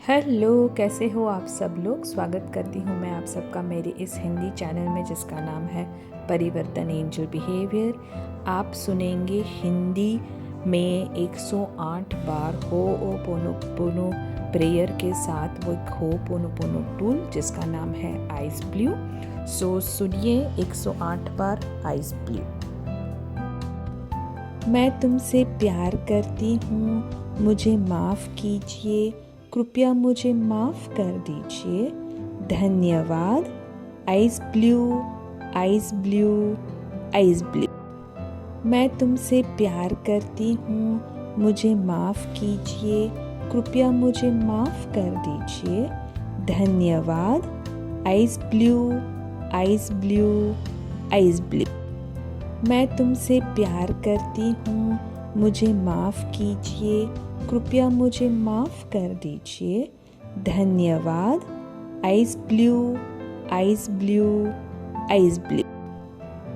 Hello, कैसे हो आप सब लोग। स्वागत करती हूँ मैं आप सबका मेरे इस हिंदी चैनल में जिसका नाम है परिवर्तन एंजल बिहेवियर। आप सुनेंगे हिंदी में 108 बार होओपोनोपोनो प्रेयर के साथ वो एक होओपोनोपोनो टूल जिसका नाम है आइज ब्लू। सो सुनिए 108 बार आइज ब्लू। मैं तुमसे प्यार करती हूँ, मुझे माफ़ कीजिए, कृपया मुझे माफ़ कर दीजिए, धन्यवाद। Eyes blue, eyes blue, eyes blue. मैं तुमसे प्यार करती हूँ, मुझे माफ़ कीजिए, कृपया मुझे माफ़ कर दीजिए, धन्यवाद। Eyes blue, eyes blue, eyes blue. मैं तुमसे प्यार करती हूँ, मुझे माफ़ कीजिए, कृपया मुझे माफ़ कर दीजिए, धन्यवाद। Eyes blue, eyes blue, eyes blue.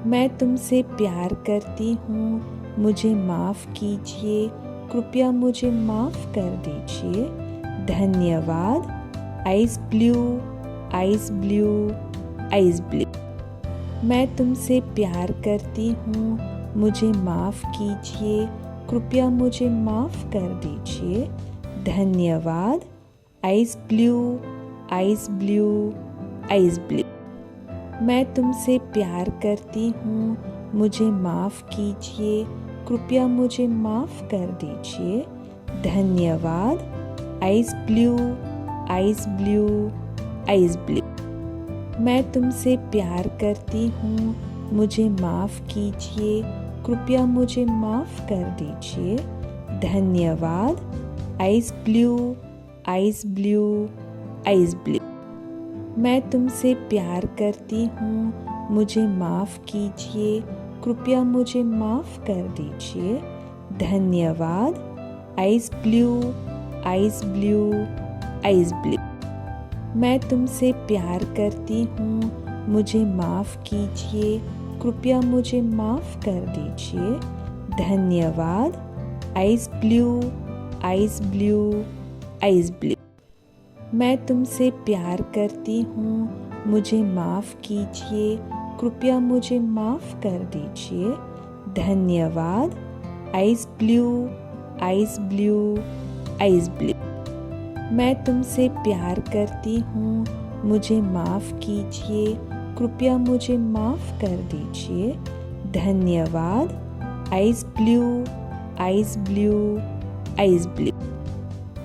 मैं तुमसे प्यार करती हूँ, मुझे माफ़ कीजिए, कृपया मुझे माफ़ कर दीजिए, धन्यवाद। Eyes blue, eyes blue, eyes blue. मैं तुमसे प्यार करती हूँ, मुझे माफ़ कीजिए, कृपया मुझे माफ़ कर दीजिए, धन्यवाद। Eyes blue, eyes blue, eyes blue. मैं तुमसे प्यार करती हूँ, मुझे माफ़ कीजिए, कृपया मुझे माफ़ कर दीजिए, धन्यवाद। Eyes blue, eyes blue, eyes blue. मैं तुमसे प्यार करती हूँ, मुझे माफ़ कीजिए, कृपया मुझे माफ़ कर दीजिए, धन्यवाद। Eyes blue, eyes blue, eyes blue. मैं तुमसे प्यार करती हूँ, मुझे माफ़ कीजिए, कृपया मुझे माफ़ कर दीजिए, धन्यवाद। Eyes blue, eyes blue, eyes blue. मैं तुमसे प्यार करती हूँ, मुझे माफ़ कीजिए, कृपया मुझे माफ़ कर दीजिए, धन्यवाद। Eyes blue, eyes blue, eyes blue. मैं तुमसे प्यार करती हूँ, मुझे माफ़ कीजिए, कृपया मुझे माफ़ कर दीजिए, धन्यवाद। Eyes blue, eyes blue, eyes blue. मैं तुमसे प्यार करती हूँ, मुझे माफ़ कीजिए, कृपया मुझे माफ़ कर दीजिए, धन्यवाद। Eyes blue, eyes blue, eyes blue.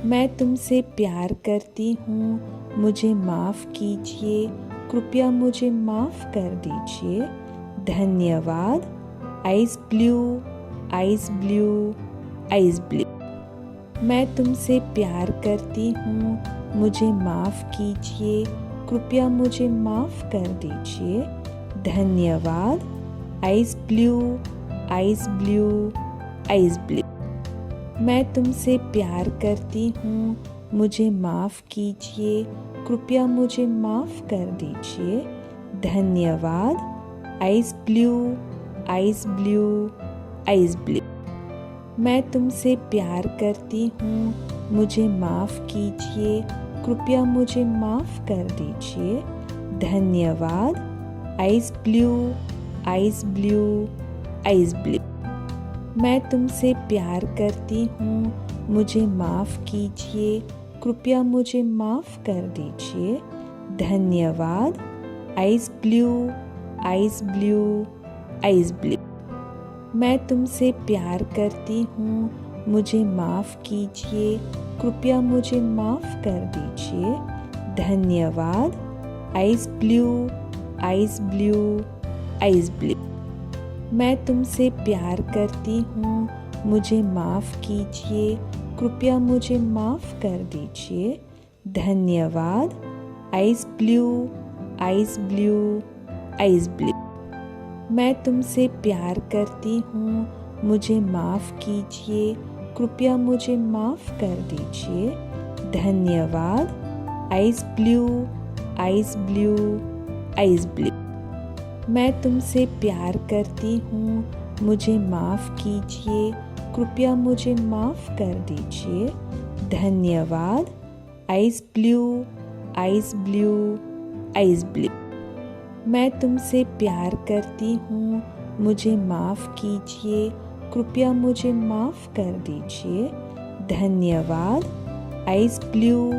मैं तुमसे प्यार करती हूँ, मुझे माफ़ कीजिए, कृपया मुझे माफ़ कर दीजिए, धन्यवाद। Eyes blue, eyes blue, eyes blue. मैं तुमसे प्यार करती हूँ, मुझे माफ़ कीजिए, कृपया मुझे माफ़ कर दीजिए, धन्यवाद। Eyes blue, eyes blue, eyes blue. मैं तुमसे प्यार करती हूँ, मुझे माफ़ कीजिए, कृपया मुझे माफ़ कर दीजिए, धन्यवाद। Eyes blue, eyes blue, eyes blue. मैं तुमसे प्यार करती हूँ, मुझे माफ़ कीजिए, कृपया मुझे माफ़ कर दीजिए, धन्यवाद। Eyes blue, eyes blue, eyes blue. मैं तुमसे प्यार करती हूँ, मुझे माफ़ कीजिए, कृपया मुझे माफ़ कर दीजिए, धन्यवाद। Eyes blue, eyes blue, eyes blue. मैं तुमसे प्यार करती हूँ, मुझे माफ़ कीजिए, कृपया मुझे माफ़ कर दीजिए, धन्यवाद। Eyes blue, eyes blue, eyes blue. मैं तुमसे प्यार करती हूँ, मुझे माफ़ कीजिए, कृपया मुझे माफ़ कर दीजिए, धन्यवाद। Eyes blue, eyes blue, eyes blue. मैं तुमसे प्यार करती हूँ, मुझे माफ़ कीजिए, कृपया मुझे माफ़ कर दीजिए, धन्यवाद। Eyes blue, eyes blue, eyes blue. मैं तुमसे प्यार करती हूँ, मुझे माफ़ कीजिए, कृपया मुझे माफ़ कर दीजिए, धन्यवाद। Ice blue, ice blue, ice blue. मैं तुमसे प्यार करती हूँ, मुझे माफ़ कीजिए, कृपया मुझे माफ़ कर दीजिए, धन्यवाद। Ice blue,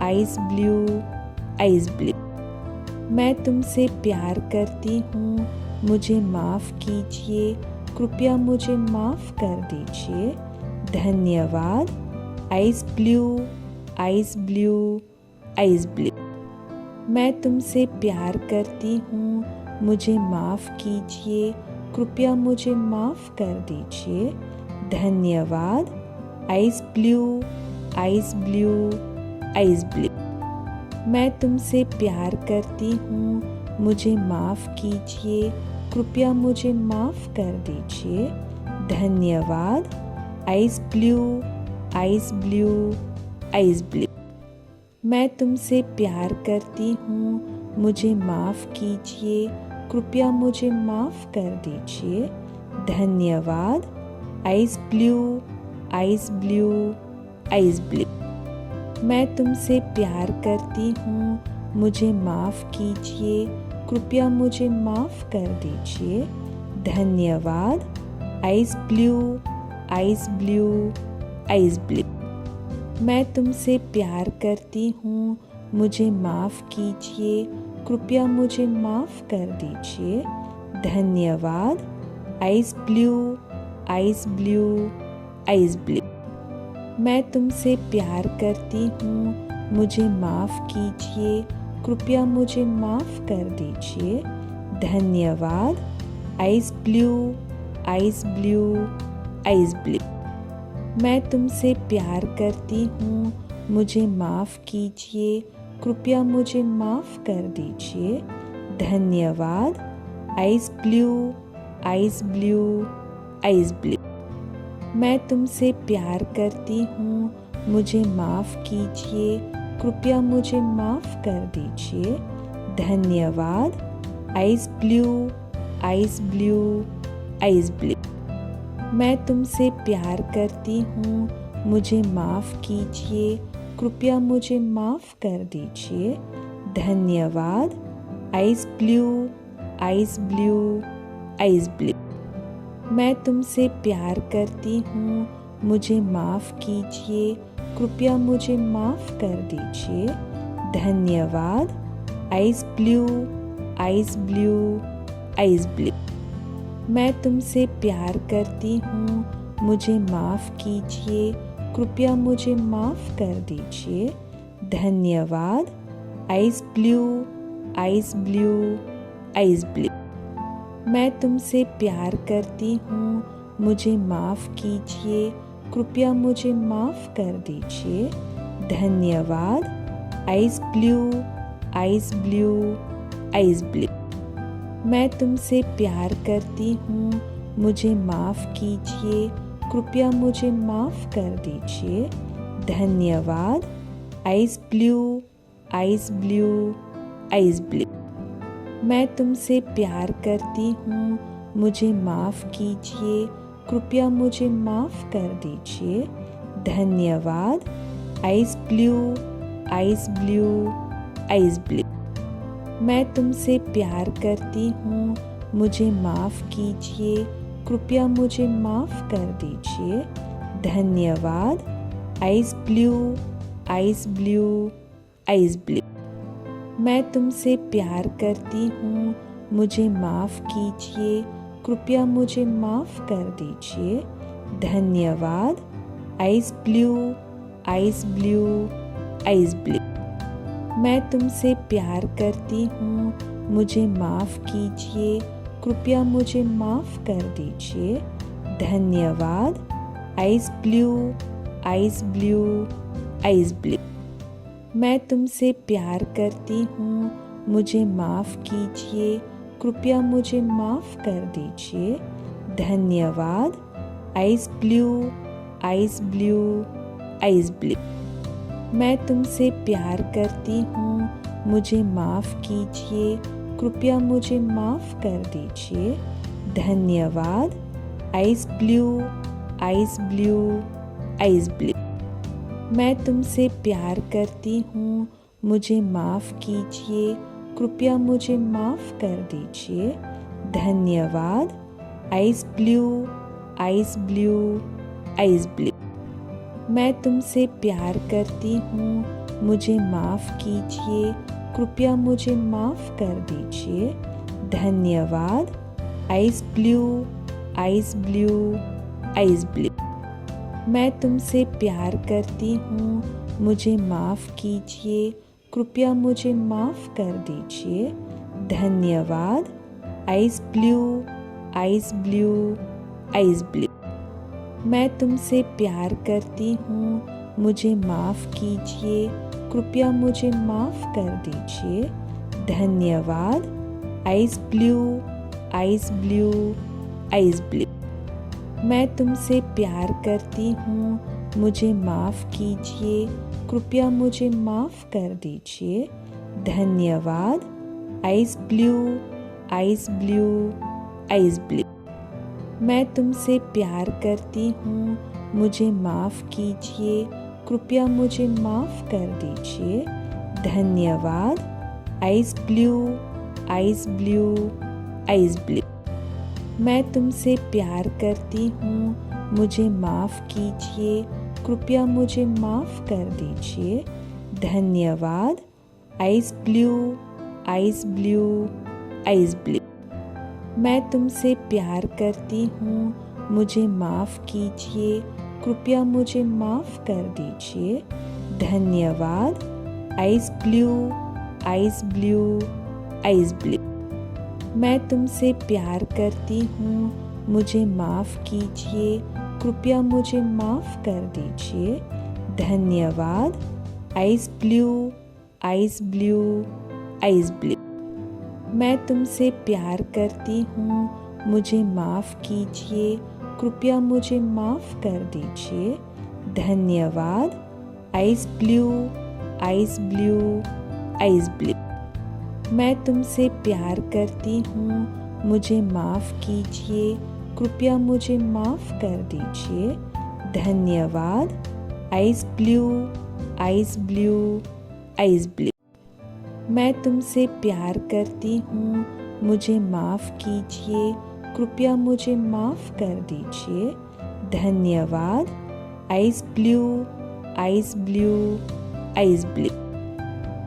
ice blue, ice blue. मैं तुमसे प्यार करती हूँ, मुझे माफ़ कीजिए, कृपया मुझे माफ़ कर दीजिए, धन्यवाद। Ice blue, ice blue, ice blue. मैं तुमसे प्यार करती हूँ, मुझे माफ़ कीजिए, कृपया मुझे माफ़ कर दीजिए, धन्यवाद। Ice blue, ice blue, ice blue. मैं तुमसे प्यार करती हूँ, मुझे माफ़ कीजिए, कृपया मुझे माफ़ कर दीजिए, धन्यवाद। Ice blue, ice blue, ice blue. मैं तुमसे प्यार करती हूँ, मुझे माफ़ कीजिए, कृपया मुझे माफ़ कर दीजिए, धन्यवाद। Ice blue, ice blue, ice blue. मैं तुमसे प्यार करती हूँ, मुझे माफ़ कीजिए, कृपया मुझे माफ़ कर दीजिए, धन्यवाद। Ice blue, ice blue, ice blue. मैं तुमसे प्यार करती हूँ, मुझे माफ़ कीजिए, कृपया मुझे माफ़ कर दीजिए, धन्यवाद। Ice blue, ice blue, ice blue. मैं तुमसे प्यार करती हूँ, मुझे माफ़ कीजिए, कृपया मुझे माफ़ कर दीजिए, धन्यवाद। Ice blue, ice blue, ice blue. मैं तुमसे प्यार करती हूँ, मुझे माफ़ कीजिए, कृपया मुझे माफ़ कर दीजिए, धन्यवाद। Ice blue, ice blue, ice blue. मैं तुमसे प्यार करती हूँ, मुझे माफ़ कीजिए, कृपया मुझे माफ़ कर दीजिए, धन्यवाद। Ice blue, ice blue, ice blue. मैं तुमसे प्यार करती हूँ, मुझे माफ़ कीजिए, कृपया मुझे माफ़ कर दीजिए, धन्यवाद। Ice blue, ice blue, ice blue. मैं तुमसे प्यार करती हूँ, मुझे माफ़ कीजिए, कृपया मुझे माफ़ कर दीजिए, धन्यवाद। Ice blue, ice blue, ice blue. मैं तुमसे प्यार करती हूँ, मुझे माफ़ कीजिए, कृपया मुझे माफ़ कर दीजिए, धन्यवाद। Ice blue, ice blue, ice blue. मैं तुमसे प्यार करती हूँ, मुझे माफ़ कीजिए, कृपया मुझे माफ़ कर दीजिए, धन्यवाद। Ice blue, ice blue, ice blue. मैं तुमसे प्यार करती हूँ, मुझे माफ़ कीजिए, कृपया मुझे माफ़ कर दीजिए, धन्यवाद। Ice blue, ice blue, ice blue. मैं तुमसे प्यार करती हूँ, मुझे माफ़ कीजिए, कृपया मुझे माफ़ कर दीजिए, धन्यवाद। Ice blue, ice blue, ice blue. मैं तुमसे प्यार करती हूँ, मुझे माफ़ कीजिए, कृपया मुझे माफ़ कर दीजिए, धन्यवाद। Ice blue, ice blue, ice blue. मैं तुमसे प्यार करती हूँ, मुझे माफ़ कीजिए, कृपया मुझे माफ़ कर दीजिए, धन्यवाद। Ice blue, ice blue, ice blue. मैं तुमसे प्यार करती हूँ, मुझे माफ़ कीजिए, कृपया मुझे माफ़ कर दीजिए, धन्यवाद। Ice blue, ice blue, ice blue. मैं तुमसे प्यार करती हूँ, मुझे माफ़ कीजिए, कृपया मुझे माफ़ कर दीजिए, धन्यवाद। Ice blue, ice blue, ice blue. मैं तुमसे प्यार करती हूँ, मुझे माफ़ कीजिए, कृपया मुझे माफ़ कर दीजिए, धन्यवाद। Ice blue, ice blue, ice blue. मैं तुमसे प्यार करती हूँ, मुझे माफ़ कीजिए, कृपया मुझे माफ़ कर दीजिए, धन्यवाद। Ice blue, ice blue, ice blue. मैं तुमसे प्यार करती हूँ, मुझे माफ़ कीजिए, कृपया मुझे माफ़ कर दीजिए, धन्यवाद। Ice blue, ice blue, ice blue. मैं तुमसे प्यार करती हूँ, मुझे माफ़ कीजिए, कृपया मुझे माफ़ कर दीजिए, धन्यवाद। Ice blue, ice blue, ice blue. मैं तुमसे प्यार करती हूँ, मुझे माफ़ कीजिए, कृपया मुझे माफ़ कर दीजिए, धन्यवाद। Ice blue, ice blue, ice blue. मैं तुमसे प्यार करती हूँ, मुझे माफ़ कीजिए, कृपया मुझे माफ़ कर दीजिए, धन्यवाद। Ice blue, ice blue, ice blue. मैं तुमसे प्यार करती हूँ, मुझे माफ़ कीजिए, कृपया मुझे माफ़ कर दीजिए, धन्यवाद। Ice blue, ice blue, ice blue. मैं तुमसे प्यार करती हूँ, मुझे माफ़ कीजिए, कृपया मुझे माफ़ कर दीजिए, धन्यवाद। Ice blue, ice blue, ice blue. मैं तुमसे प्यार करती हूँ, मुझे माफ़ कीजिए, कृपया मुझे माफ़ कर दीजिए, धन्यवाद। Ice blue, ice blue, ice blue. मैं तुमसे प्यार करती हूँ, मुझे माफ़ कीजिए, कृपया मुझे माफ़ कर दीजिए, धन्यवाद। Ice blue, ice blue, ice blue. मैं तुमसे प्यार करती हूँ, मुझे माफ़ कीजिए, कृपया मुझे माफ़ कर दीजिए, धन्यवाद। Ice blue, ice blue, ice blue. मैं तुमसे प्यार करती हूँ, मुझे माफ़ कीजिए, कृपया मुझे माफ़ कर दीजिए, धन्यवाद। Ice blue, ice blue, ice blue. मैं तुमसे प्यार करती हूँ, मुझे माफ़ कीजिए, कृपया मुझे माफ़ कर दीजिए, धन्यवाद। Ice blue, ice blue, ice blue.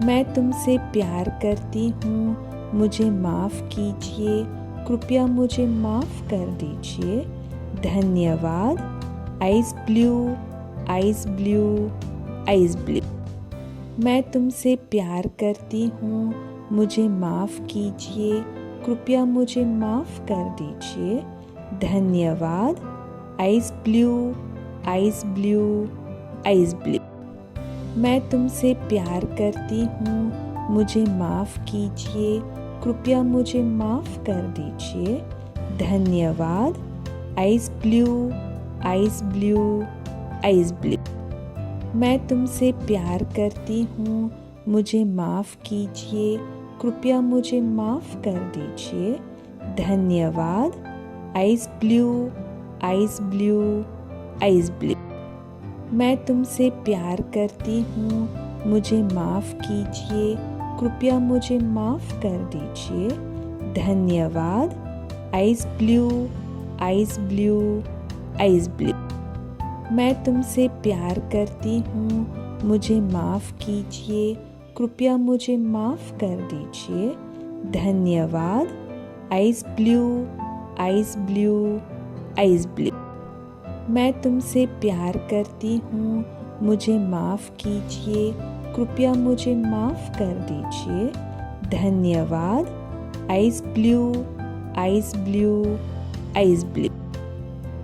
मैं तुमसे प्यार करती हूँ, मुझे माफ़ कीजिए, कृपया मुझे माफ़ कर दीजिए, धन्यवाद। Ice blue, ice blue, ice blue. मैं तुमसे प्यार करती हूँ, मुझे माफ़ कीजिए, कृपया मुझे माफ़ कर दीजिए, धन्यवाद। Ice blue, ice blue, ice blue. मैं तुमसे प्यार करती हूँ, मुझे माफ़ कीजिए, कृपया मुझे माफ़ कर दीजिए, धन्यवाद। Ice blue, ice blue, ice blue. मैं तुमसे प्यार करती हूँ, मुझे माफ़ कीजिए, कृपया मुझे माफ़ कर दीजिए, धन्यवाद। Ice blue, ice blue, ice blue. मैं तुमसे प्यार करती हूँ, मुझे माफ़ कीजिए, कृपया मुझे माफ़ कर दीजिए, धन्यवाद। Ice blue, ice blue, ice blue. मैं तुमसे प्यार करती हूँ, मुझे माफ़ कीजिए, कृपया मुझे माफ़ कर दीजिए, धन्यवाद। Ice blue, ice blue, ice blue. मैं तुमसे प्यार करती हूँ, मुझे माफ़ कीजिए, कृपया मुझे माफ़ कर दीजिए, धन्यवाद। Ice blue, ice blue, ice blue.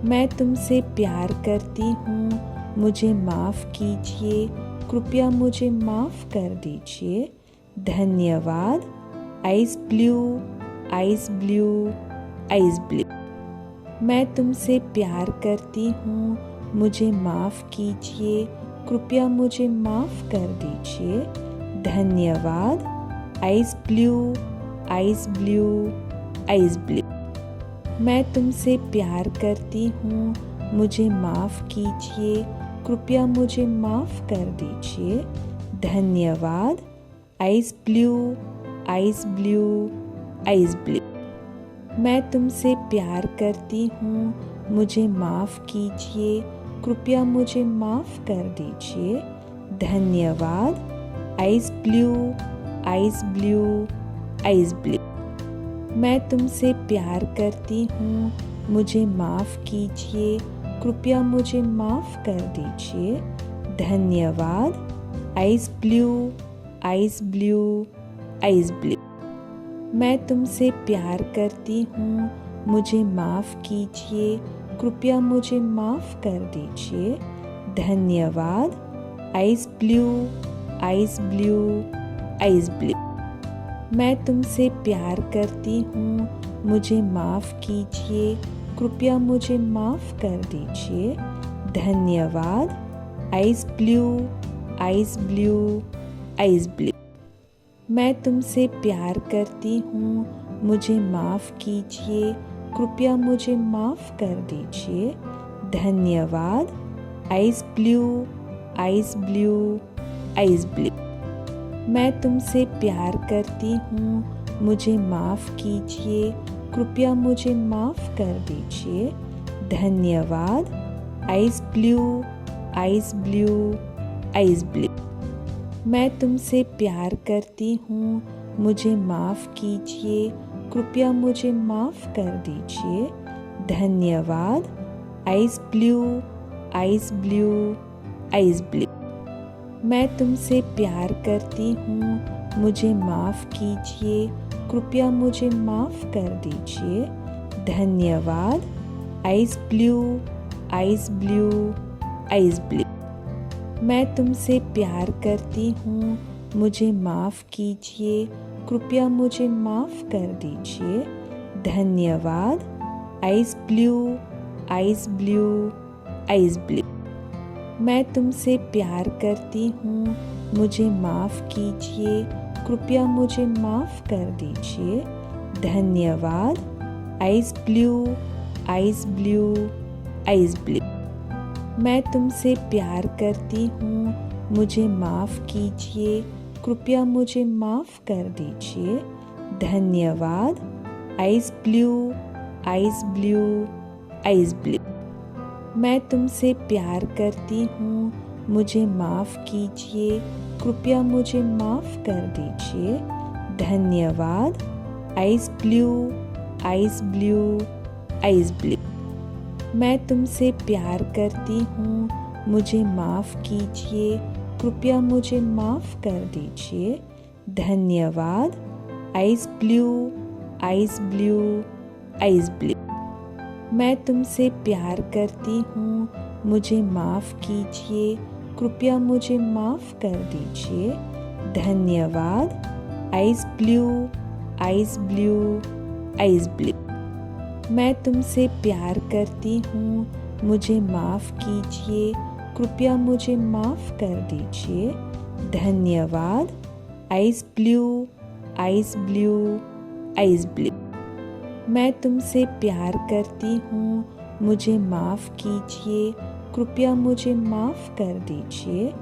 मैं तुमसे प्यार करती हूँ, मुझे माफ़ कीजिए, कृपया मुझे माफ़ कर दीजिए, धन्यवाद। Ice blue, ice blue, ice blue. मैं तुमसे प्यार करती हूँ, मुझे माफ़ कीजिए, कृपया मुझे माफ़ कर दीजिए, धन्यवाद। Ice blue, ice blue, ice blue. मैं तुमसे प्यार करती हूँ, मुझे माफ़ कीजिए, कृपया मुझे माफ़ कर दीजिए, धन्यवाद। Ice blue, ice blue, ice blue. मैं तुमसे प्यार करती हूँ, मुझे माफ़ कीजिए, कृपया मुझे माफ़ कर दीजिए, धन्यवाद। Ice blue, ice blue, ice blue. मैं तुमसे प्यार करती हूँ, मुझे माफ़ कीजिए, कृपया मुझे माफ़ कर दीजिए, धन्यवाद। Ice blue, ice blue, ice blue. मैं तुमसे प्यार करती हूँ, मुझे माफ़ कीजिए, कृपया मुझे माफ़ कर दीजिए, धन्यवाद। Ice blue, ice blue, ice blue. मैं तुमसे प्यार करती हूँ, मुझे माफ़ कीजिए, कृपया मुझे माफ़ कर दीजिए, धन्यवाद। Ice blue, ice blue, ice blue. मैं तुमसे प्यार करती हूँ, मुझे माफ़ कीजिए, कृपया मुझे माफ़ कर दीजिए, धन्यवाद। Ice blue, ice blue, ice blue. मैं तुमसे प्यार करती हूँ, मुझे माफ़ कीजिए, कृपया मुझे माफ़ कर दीजिए, धन्यवाद। Ice blue, ice blue, ice blue. मैं तुमसे प्यार करती हूँ, मुझे माफ़ कीजिए, कृपया मुझे माफ़ कर दीजिए, धन्यवाद। Ice blue, ice blue, ice blue. मैं तुमसे प्यार करती हूँ, मुझे माफ़ कीजिए, कृपया मुझे माफ़ कर दीजिए, धन्यवाद। Ice blue, ice blue, ice blue. मैं तुमसे प्यार करती हूँ, मुझे माफ़ कीजिए, कृपया मुझे माफ़ कर दीजिए, धन्यवाद। Ice blue, ice blue, ice blue. मैं तुमसे प्यार करती हूँ, मुझे माफ़ कीजिए, कृपया मुझे माफ़ कर दीजिए, धन्यवाद। Ice blue, ice blue, ice blue. मैं तुमसे प्यार करती हूँ, मुझे माफ़ कीजिए, कृपया मुझे माफ़ कर दीजिए, धन्यवाद। Ice blue, ice blue, ice blue. मैं तुमसे प्यार करती हूँ, मुझे माफ़ कीजिए, कृपया मुझे माफ़ कर दीजिए, धन्यवाद। Ice blue, ice blue, ice blue. मैं तुमसे प्यार करती हूँ, मुझे माफ़ कीजिए, कृपया मुझे माफ़ कर दीजिए, धन्यवाद। Ice blue, ice blue, ice blue. मैं तुमसे प्यार करती हूँ, मुझे माफ़ कीजिए, कृपया मुझे माफ़ कर दीजिए, धन्यवाद। Ice blue, ice blue, ice blue. मैं तुमसे प्यार करती हूँ, मुझे माफ़ कीजिए, कृपया मुझे माफ़ कर दीजिए, धन्यवाद। Ice blue, ice blue, ice blue. मैं तुमसे प्यार करती हूँ, मुझे माफ़ कीजिए, कृपया मुझे माफ़ कर दीजिए,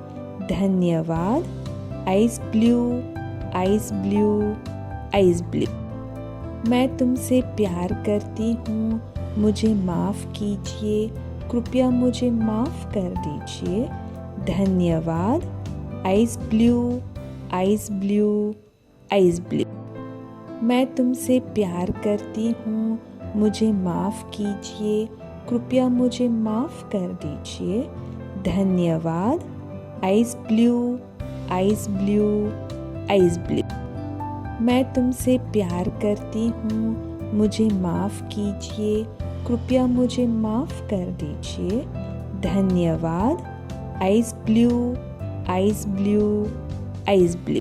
धन्यवाद। Ice blue, ice blue, ice blue. मैं तुमसे प्यार करती हूँ, मुझे माफ़ कीजिए, कृपया मुझे माफ़ कर दीजिए, धन्यवाद। Ice blue, ice blue, ice blue. मैं तुमसे प्यार करती हूँ, मुझे माफ़ कीजिए, कृपया मुझे माफ़ कर दीजिए, धन्यवाद। Ice blue, ice blue, ice blue. मैं तुमसे प्यार करती हूँ, मुझे माफ़ कीजिए, कृपया मुझे माफ़ कर दीजिए, धन्यवाद। Ice blue, ice blue, ice blue.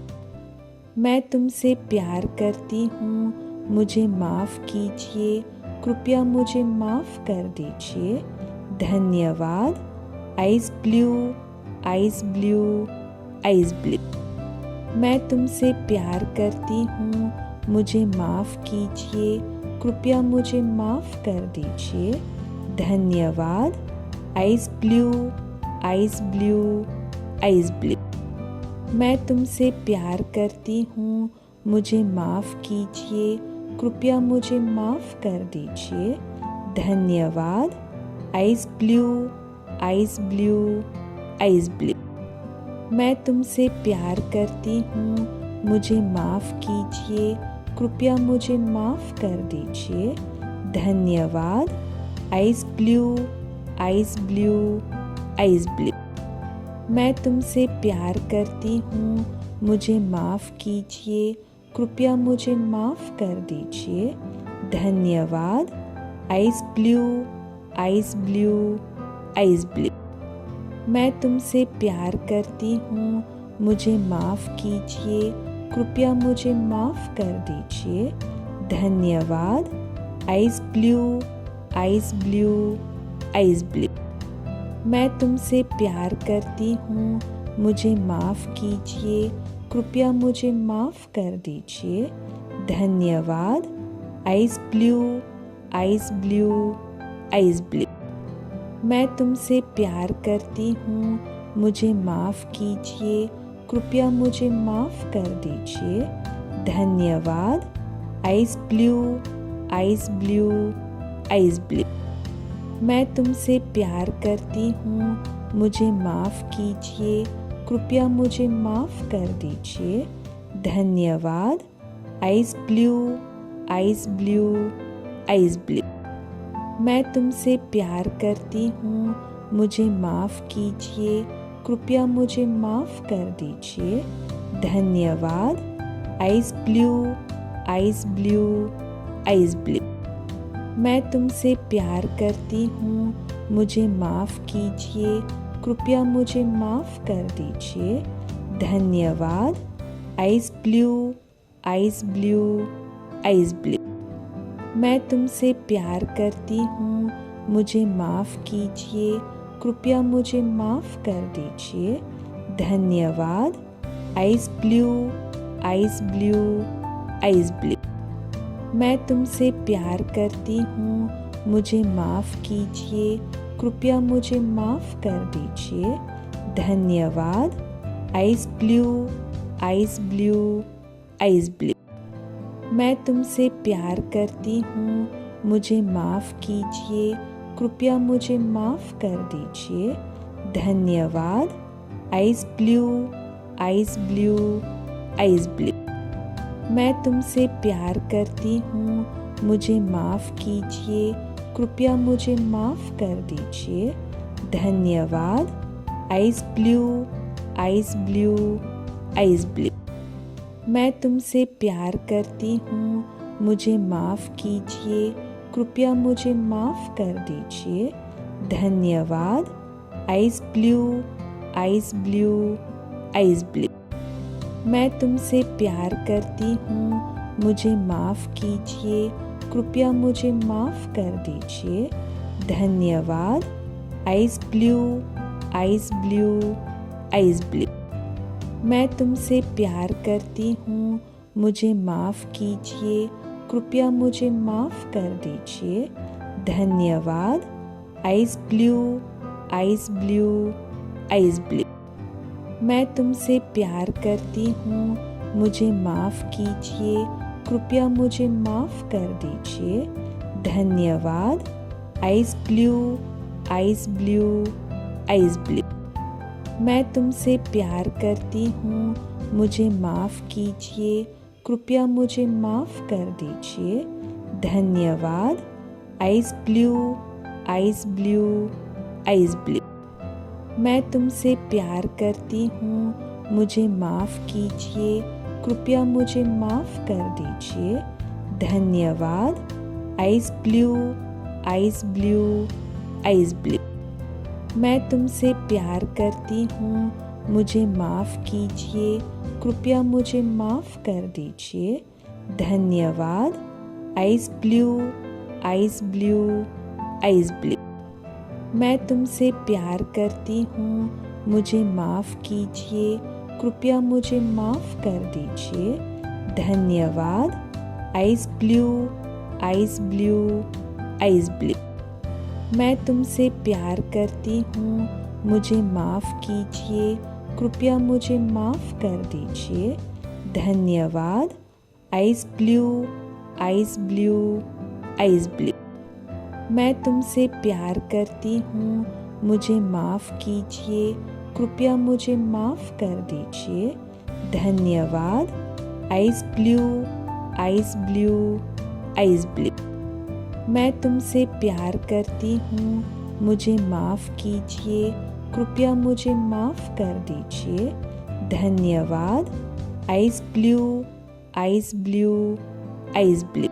मैं तुमसे प्यार करती हूँ, मुझे माफ़ कीजिए, कृपया मुझे माफ़ कर दीजिए, धन्यवाद। Ice blue, ice blue, ice blue. मैं तुमसे प्यार करती हूँ, मुझे माफ़ कीजिए, कृपया मुझे माफ़ कर दीजिए, धन्यवाद। Ice blue, ice blue, ice blue. मैं तुमसे प्यार करती हूँ, मुझे माफ़ कीजिए, कृपया मुझे माफ़ कर दीजिए, धन्यवाद। Ice blue, ice blue, ice blue. मैं तुमसे प्यार करती हूँ, मुझे माफ़ कीजिए, कृपया मुझे माफ़ कर दीजिए, धन्यवाद। Ice blue, ice blue, ice blue. मैं तुमसे प्यार करती हूँ, मुझे माफ़ कीजिए, कृपया मुझे माफ़ कर दीजिए, धन्यवाद। Ice blue, ice blue, ice blue. मैं तुमसे प्यार करती हूँ, मुझे माफ़ कीजिए, कृपया मुझे माफ़ कर दीजिए, धन्यवाद। Ice blue, ice blue, ice blue. मैं तुमसे प्यार करती हूँ, मुझे माफ़ कीजिए, कृपया मुझे माफ़ कर दीजिए, धन्यवाद। Ice blue, ice blue, ice blue. मैं तुमसे प्यार करती हूँ, मुझे माफ़ कीजिए, कृपया मुझे माफ़ कर दीजिए, धन्यवाद। Ice blue, ice blue, ice blue. मैं तुमसे प्यार करती हूँ, मुझे माफ़ कीजिए, कृपया मुझे माफ़ कर दीजिए, धन्यवाद। Ice blue, ice blue, ice blue. मैं तुमसे प्यार करती हूँ, मुझे माफ़ कीजिए, कृपया मुझे माफ़ कर दीजिए, धन्यवाद। Ice blue, ice blue, ice blue. मैं तुमसे प्यार करती हूँ, मुझे माफ़ कीजिए, कृपया मुझे माफ़ कर दीजिए, धन्यवाद। Ice blue, ice blue, ice blue. मैं तुमसे प्यार करती हूँ, मुझे माफ़ कीजिए, कृपया मुझे माफ़ कर दीजिए, धन्यवाद। Ice blue, ice blue, ice blue. मैं तुमसे प्यार करती हूँ, मुझे माफ़ कीजिए, कृपया मुझे माफ़ कर दीजिए, धन्यवाद। Ice blue, ice blue, ice blue. मैं तुमसे प्यार करती हूँ, मुझे माफ़ कीजिए, कृपया मुझे माफ़ कर दीजिए, धन्यवाद। Ice blue, ice blue, ice blue. मैं तुमसे प्यार करती हूँ, मुझे माफ़ कीजिए, कृपया मुझे माफ़ कर दीजिए, धन्यवाद। Ice blue, ice blue, ice blue. मैं तुमसे प्यार करती हूँ, मुझे माफ़ कीजिए, कृपया मुझे माफ़ कर दीजिए, धन्यवाद। Ice blue, ice blue, ice blue. मैं तुमसे प्यार करती हूँ, मुझे माफ़ कीजिए, कृपया मुझे माफ़ कर दीजिए, धन्यवाद। Ice blue, ice blue, ice blue. मैं तुमसे प्यार करती हूँ, मुझे माफ़ कीजिए, कृपया मुझे माफ़ कर दीजिए, धन्यवाद। Ice blue, ice blue, ice blue. मैं तुमसे प्यार करती हूँ, मुझे माफ़ कीजिए, कृपया मुझे माफ़ कर दीजिए, धन्यवाद। Ice blue, ice blue, ice blue. मैं तुमसे प्यार करती हूँ, मुझे माफ़ कीजिए, कृपया मुझे माफ़ कर दीजिए, धन्यवाद। Ice blue, ice blue, ice blue. मैं तुमसे प्यार करती हूँ, मुझे माफ़ कीजिए, कृपया मुझे माफ़ कर दीजिए, धन्यवाद। Ice blue, ice blue, ice blue. मैं तुमसे प्यार करती हूँ, मुझे माफ़ कीजिए, कृपया मुझे माफ़ कर दीजिए, धन्यवाद। Ice blue, ice blue, ice blue. मैं तुमसे प्यार करती हूँ, मुझे माफ़ कीजिए, कृपया मुझे माफ़ कर दीजिए, धन्यवाद। Ice blue, ice blue, ice blue. मैं तुमसे प्यार करती हूँ, मुझे माफ़ कीजिए, कृपया मुझे माफ़ कर दीजिए, धन्यवाद। Ice blue, ice blue, ice blue. मैं तुमसे प्यार करती हूँ, मुझे माफ़ कीजिए, कृपया मुझे माफ़ कर दीजिए, धन्यवाद। Ice blue, ice blue, ice blue. मैं तुमसे प्यार करती हूँ, मुझे माफ़ कीजिए, कृपया मुझे माफ़ कर दीजिए, धन्यवाद। Ice blue, ice blue, ice blue.